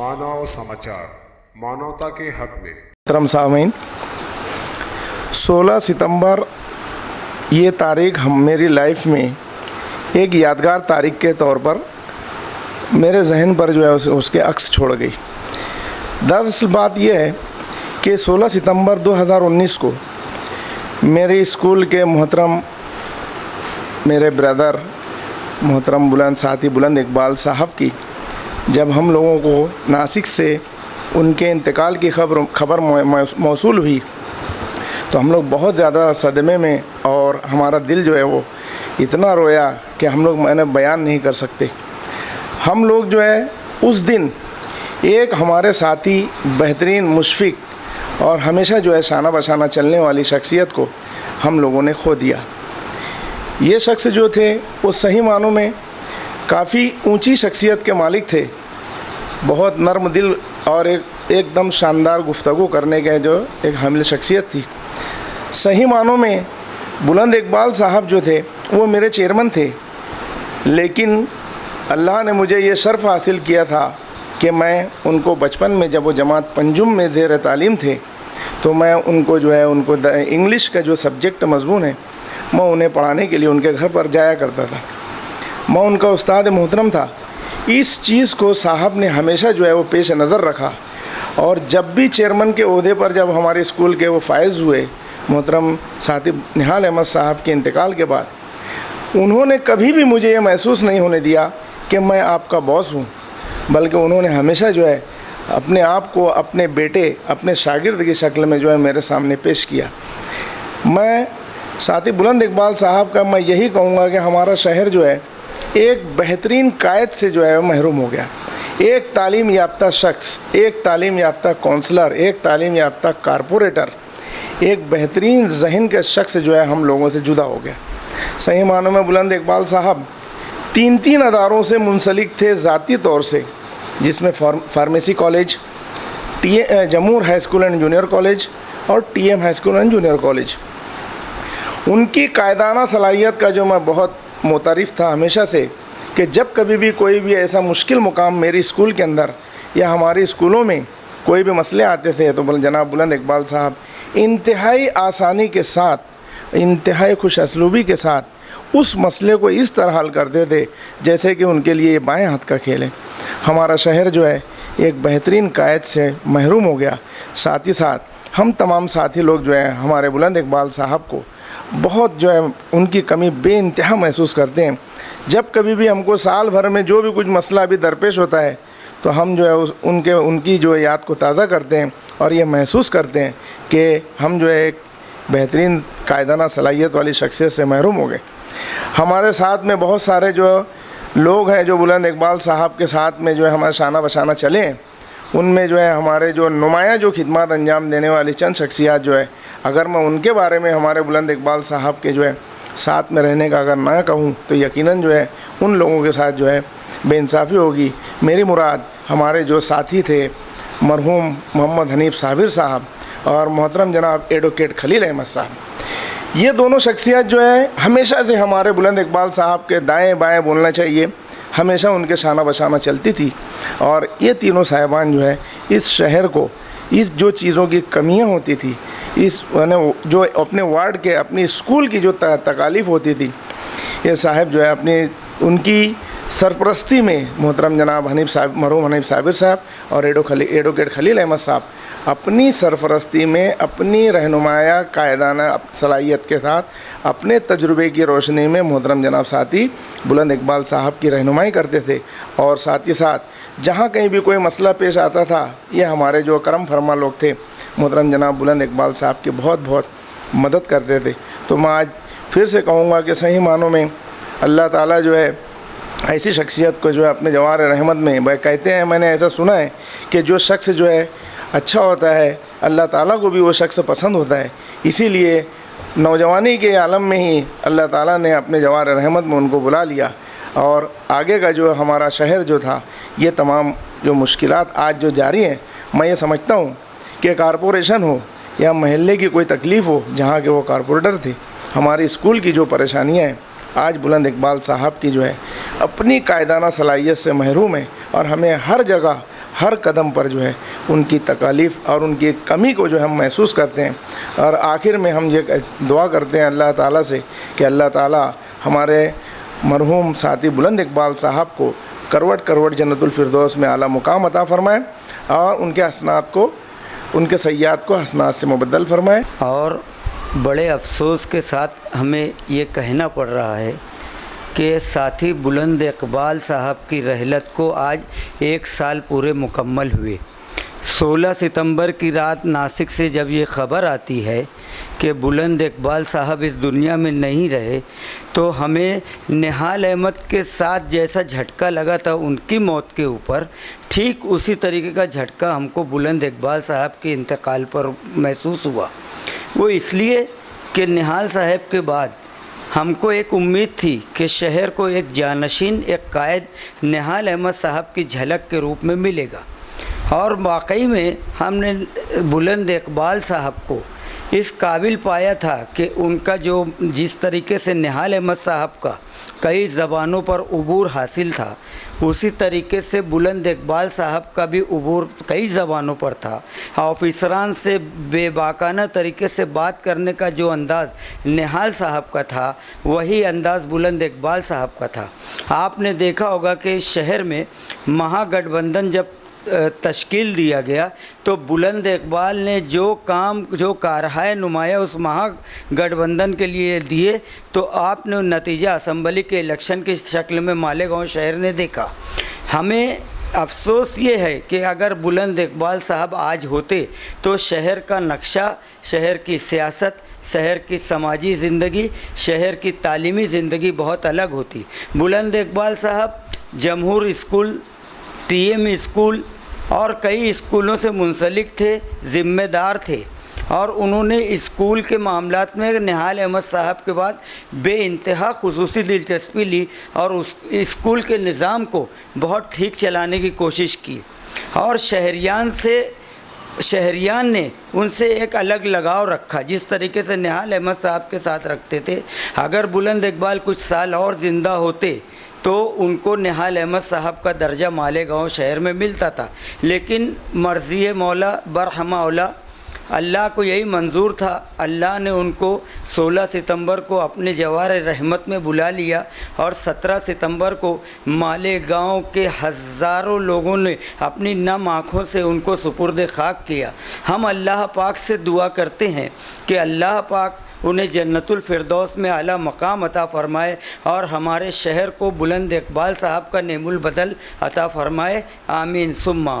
मानव समाचार मानवता के हक में। मोहतरम सामीन, 16 सितंबर ये तारीख़ मेरी लाइफ में एक यादगार तारीख़ के तौर पर मेरे जहन पर जो है उसके अक्स छोड़ गई। दरअसल बात यह है कि 16 सितंबर 2019 को मेरे स्कूल के मोहतरम मेरे ब्रदर मोहतरम बुलंद साथी बुलंद इकबाल साहब की जब हम लोगों को नासिक से उनके इंतकाल की खबर मौसूल हुई तो हम लोग बहुत ज़्यादा सदमे में और हमारा दिल जो है वो इतना रोया कि हम लोग मैंने बयान नहीं कर सकते। हम लोग जो है उस दिन एक हमारे साथी बेहतरीन मुशफ़िक और हमेशा जो है शाना बशाना चलने वाली शख्सियत को हम लोगों ने खो दिया। ये शख्स जो थे वो सही मानों में काफ़ी ऊंची शख्सियत के मालिक थे, बहुत नर्म दिल और एकदम शानदार गुफ्तगू करने के जो एक हामिल शख्सियत थी। सही मानों में बुलंद इकबाल साहब जो थे वो मेरे चेयरमैन थे, लेकिन अल्लाह ने मुझे ये शर्फ़ हासिल किया था कि मैं उनको बचपन में जब वो जमात पंजुम में ज़ेर तालीम थे तो मैं उनको जो है उनको इंग्लिश का जो सब्जेक्ट मज़मून है मैं उन्हें पढ़ाने के लिए उनके घर पर जाया करता था। मैं उनका उस्ताद मोहतरम था। इस चीज़ को साहब ने हमेशा जो है वो पेश नज़र रखा और जब भी चेयरमैन के ओहदे पर जब हमारे स्कूल के वो फायज़ हुए मोहतरम साथी निहाल अहमद साहब के इंतकाल के बाद, उन्होंने कभी भी मुझे ये महसूस नहीं होने दिया कि मैं आपका बॉस हूँ, बल्कि उन्होंने हमेशा जो है अपने आप को अपने बेटे अपने शागिर्द की शक्ल में जो है मेरे सामने पेश किया। मैं साथी बुलंद इकबाल साहब का मैं यही कहूँगा कि हमारा शहर जो है एक बेहतरीन कायद से जो है महरूम हो गया। एक तालीम याफ्ता शख्स, एक तालीम याफ्ता काउंसलर, एक तालीम याफ्ता कारपोरेटर, एक बेहतरीन जहन के शख्स जो है हम लोगों से जुदा हो गया। सही मानों में बुलंद इकबाल साहब तीन अदारों से मुंसलिक थे ज़ाती तौर से, जिसमें pharmacy college, Jamoor high school and junior college और TM high school and junior college. उनकी कायदाना सलाहियत का जो मैं बहुत मुतारिफ़ था हमेशा से कि जब कभी भी कोई भी ऐसा मुश्किल मुकाम मेरी स्कूल के अंदर या हमारे स्कूलों में कोई भी मसले आते थे तो जनाब बुलंद इकबाल साहब इंतहाई आसानी के साथ, इंतहाई खुश असलूबी के साथ उस मसले को इस तरह हल करते थे जैसे कि उनके लिए बाएं हाथ का खेल है। हमारा शहर जो है एक बेहतरीन कायद से महरूम हो गया। साथ ही साथ हम तमाम साथी लोग जो है हमारे बुलंद इकबाल साहब को बहुत जो है उनकी कमी बेइंतहा महसूस करते हैं। जब कभी भी हमको साल भर में जो भी कुछ मसला अभी दरपेश होता है तो हम जो है उनकी जो है याद को ताज़ा करते हैं और ये महसूस करते हैं कि हम जो है एक बेहतरीन कायदाना सलाहियत वाली शख्सियत से महरूम हो गए। हमारे साथ में बहुत सारे जो लोग हैं जो बुलंद इकबाल साहब के साथ में जो है हमारा शाना बशाना चले हैं, उनमें जो है हमारे जो नुमाया जो खिदमत अंजाम देने वाली चंद शख्सियात जो है, अगर मैं उनके बारे में हमारे बुलंद इकबाल साहब के जो है साथ में रहने का अगर ना कहूँ तो यकीनन जो है उन लोगों के साथ जो है बेइंसाफ़ी होगी। मेरी मुराद हमारे जो साथी थे मरहूम मोहम्मद हनीफ साबिर साहब और मोहतरम जनाब एडवोकेट खलील अहमद साहब। ये दोनों शख्सियत जो है हमेशा से हमारे बुलंद इकबाल साहब के दाएँ बाएँ बोलना चाहिए, हमेशा उनके शाना बशाना चलती थी। और ये तीनों साहिबान जो है इस शहर को इस जो चीज़ों की कमियां होती थी, इस जो अपने वार्ड के अपनी स्कूल की जो तकालीफ होती थी, ये साहब जो है अपनी उनकी सरपरस्ती में मोहतरम जनाब हनीफ साहब मरहूम हनीफ साबिर साहब और एडवोकेट खलील अहमद साहब अपनी सरपरस्ती में अपनी रहनुमाया कायदाना सलाहियत के साथ अपने तजुर्बे की रोशनी में मोहतरम जनाब साथी बुलंद इकबाल साहब की रहनुमाई करते थे। और साथ ही साथ जहाँ कहीं भी कोई मसला पेश आता था, ये हमारे जो करम फरमा लोग थे मोहतरम जनाब बुलंद इकबाल साहब की बहुत मदद करते थे। तो मैं आज फिर से कहूँगा कि सही मानों में अल्लाह ताला जो है ऐसी शख्सियत को जो है अपने जवार रहमत में वह कहते हैं, मैंने ऐसा सुना है कि जो शख्स जो है अच्छा होता है अल्लाह ताला को भी वो शख्स पसंद होता है। इसीलिए नौजवानी के आलम में ही अल्लाह ताला ने अपने जवार रहमत में उनको बुला लिया और आगे का जो हमारा शहर जो था, ये तमाम जो मुश्किलात आज जो जारी हैं, मैं ये समझता हूँ कि कारपोरेशन हो या महल्ले की कोई तकलीफ़ हो, जहाँ के वो कारपोरेटर थे, हमारी स्कूल की जो परेशानियाँ हैं आज बुलंद इकबाल साहब की जो है अपनी कायदाना सलाहियत से महरूम है और हमें हर जगह ہر قدم پر جو ہے ان کی تکالیف اور ان کی کمی کو جو ہم محسوس کرتے ہیں، اور آخر میں ہم یہ دعا کرتے ہیں اللہ تعالیٰ سے کہ اللہ تعالیٰ ہمارے مرحوم ساتھی بلند اقبال صاحب کو کروٹ کروٹ جنت الفردوس میں اعلیٰ مقام عطا فرمائے، اور ان کے حسنات کو، ان کے سیئات کو حسنات سے مبدل فرمائے۔ اور بڑے افسوس کے ساتھ ہمیں یہ کہنا پڑ رہا ہے کہ ساتھی بلند اقبال صاحب کی رحلت کو آج 1 سال پورے مکمل ہوئے۔ 16 ستمبر کی رات ناسک سے جب یہ خبر آتی ہے کہ بلند اقبال صاحب اس دنیا میں نہیں رہے، تو ہمیں نہال احمد کے ساتھ جیسا جھٹکا لگا تھا ان کی موت کے اوپر، ٹھیک اسی طریقے کا جھٹکا ہم کو بلند اقبال صاحب کے انتقال پر محسوس ہوا۔ وہ اس لیے کہ نہال صاحب کے بعد ہم کو ایک امید تھی کہ شہر کو ایک جانشین، ایک قائد نہال احمد صاحب کی جھلک کے روپ میں ملے گا، اور واقعی میں ہم نے بلند اقبال صاحب کو اس قابل پایا تھا کہ ان کا جو جس طریقے سے نہال احمد صاحب کا کئی زبانوں پر عبور حاصل تھا، اسی طریقے سے بلند اقبال صاحب کا بھی عبور کئی زبانوں پر تھا۔ آفیسران سے بے باکانہ طریقے سے بات کرنے کا جو انداز نہال صاحب کا تھا، وہی انداز بلند اقبال صاحب کا تھا۔ آپ نے دیکھا ہوگا کہ اس شہر میں مہا گٹھ بندھن جب تشکیل دیا گیا تو بلند اقبال نے جو کارہائے نمایاں اس مہا گٹھ بندھن کے لیے دیے، تو آپ نے نتیجہ اسمبلی کے الیکشن کی شکل میں مالیگاؤں شہر نے دیکھا۔ ہمیں افسوس یہ ہے کہ اگر بلند اقبال صاحب آج ہوتے تو شہر کا نقشہ، شہر کی سیاست، شہر کی سماجی زندگی، شہر کی تعلیمی زندگی بہت الگ ہوتی۔ بلند اقبال صاحب جمہور اسکول، ٹی ایم اسکول اور کئی اسکولوں سے منسلک تھے، ذمہ دار تھے، اور انہوں نے اسکول کے معاملات میں نہال احمد صاحب کے بعد بے انتہا خصوصی دلچسپی لی اور اس اسکول کے نظام کو بہت ٹھیک چلانے کی کوشش کی، اور شہریان نے ان سے ایک الگ لگاؤ رکھا جس طریقے سے نہال احمد صاحب کے ساتھ رکھتے تھے۔ اگر بلند اقبال کچھ سال اور زندہ ہوتے تو ان کو نہال احمد صاحب کا درجہ مالیگاؤں شہر میں ملتا تھا، لیکن مرضی مولا برہمہ اولا، اللہ کو یہی منظور تھا۔ اللہ نے ان کو 16 ستمبر کو اپنے جوار رحمت میں بلا لیا، اور 17 ستمبر کو مالیگاؤں کے ہزاروں لوگوں نے اپنی نم آنکھوں سے ان کو سپرد خاک کیا۔ ہم اللہ پاک سے دعا کرتے ہیں کہ اللہ پاک انہیں جنت الفردوس میں اعلیٰ مقام عطا فرمائے، اور ہمارے شہر کو بلند اقبال صاحب کا نعم البدل عطا فرمائے، آمین ثم آمین۔